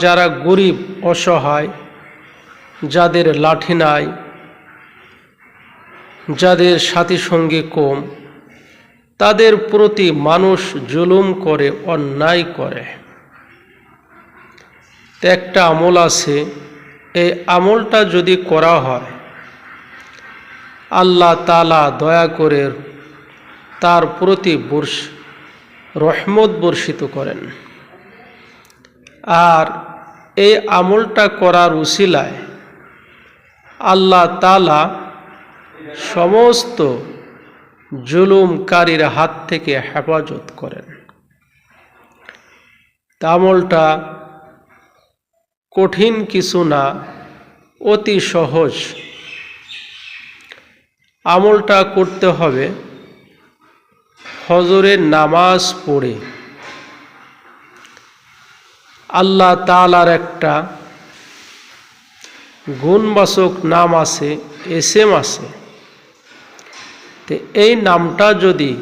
যারা গরিব অসহায়, যাদের লাঠি নাই, যাদের সাথী সঙ্গী কম, তাদের প্রতি মানুষ জুলুম করে, অন্যায় করে। তো একটা আমল আছে, এই আমলটা যদি করা হয় আল্লাহ তাআলা দয়া করে তার প্রতি রহমত বর্ষিত করেন। আর এই আমলটা করার উসিলায় আল্লাহ তাআলা সমস্ত জুলুমকারীর হাত থেকে হেফাজত করেন। আমলটা কঠিন কিছু না, অতি সহজ। আমলটা করতে হবে ফজরের নামাজ পড়ে। আল্লাহ তাআলার একটা গুণবাচক নাম আছে, এসএম আছে। তো এই নামটা যদি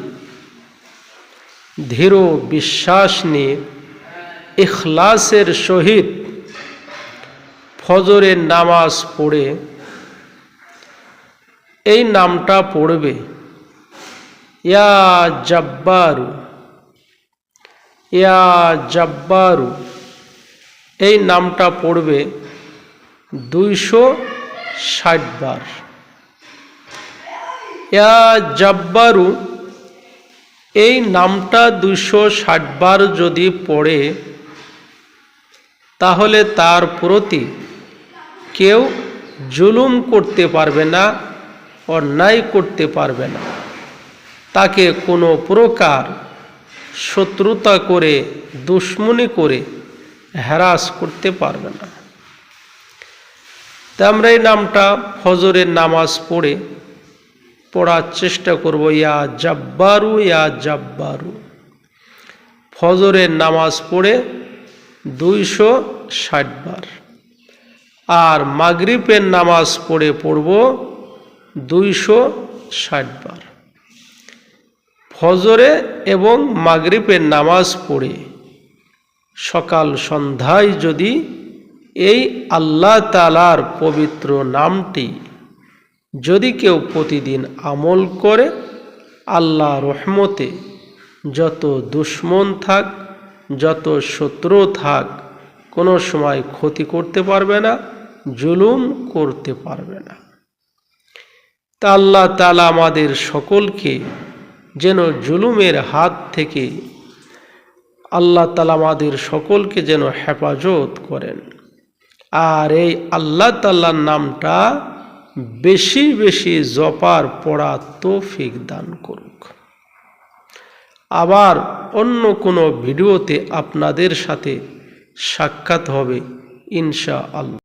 দৃঢ় বিশ্বাস নিয়ে ইখলাসের সহিত ফজরের নামাজ পড়ে এই নামটা পড়বে, ইয়া জব্বারু, ইয়া জব্বারু, এই নামটা পড়বে 260 বার। ইয়া জব্বারু এই নামটা 260 বার যদি পড়ে, তাহলে তার প্রতি কেউ জুলুম করতে পারবে না, অন্যায় করতে পারবে না, তাকে কোনো প্রকার শত্রুতা করে, দুশ্মনী করে হ্যারাস করতে পারবে না। তা আমরা এই নামটা ফজরের নামাজ পড়ার চেষ্টা করব, ইয়া জব্বারু, ইয়া জব্বারু। ফজরের নামাজ পড়ে 260 বার, আর মাগরিবের নামাজ পড়ব 260 বার। ফজরে এবং মাগরিবের নামাজ পড়ে সকাল সন্ধ্যায় যদি এই আল্লাহ তাআলার পবিত্র নামটি যদি কেউ প্রতিদিন আমল করে, আল্লাহ রহমতে যত দুশ্মন থাক, যত শত্রু থাক, কোনো সময় ক্ষতি করতে পারবে না, জুলুম করতে পারবে না। তা আল্লাহ তাআলা আমাদের সকলকে যেন জুলুমের হাত থেকে আল্লাহ তাআলা আমাদের সকলকে যেন হেফাজত করেন। আর এই আল্লাহ তাআলার নামটা বেশি বেশি জপার পড়া তৌফিক দান করুক। আবার অন্য কোনো ভিডিওতে আপনাদের সাথে সাক্ষাৎ হবে ইনশাআল্লাহ।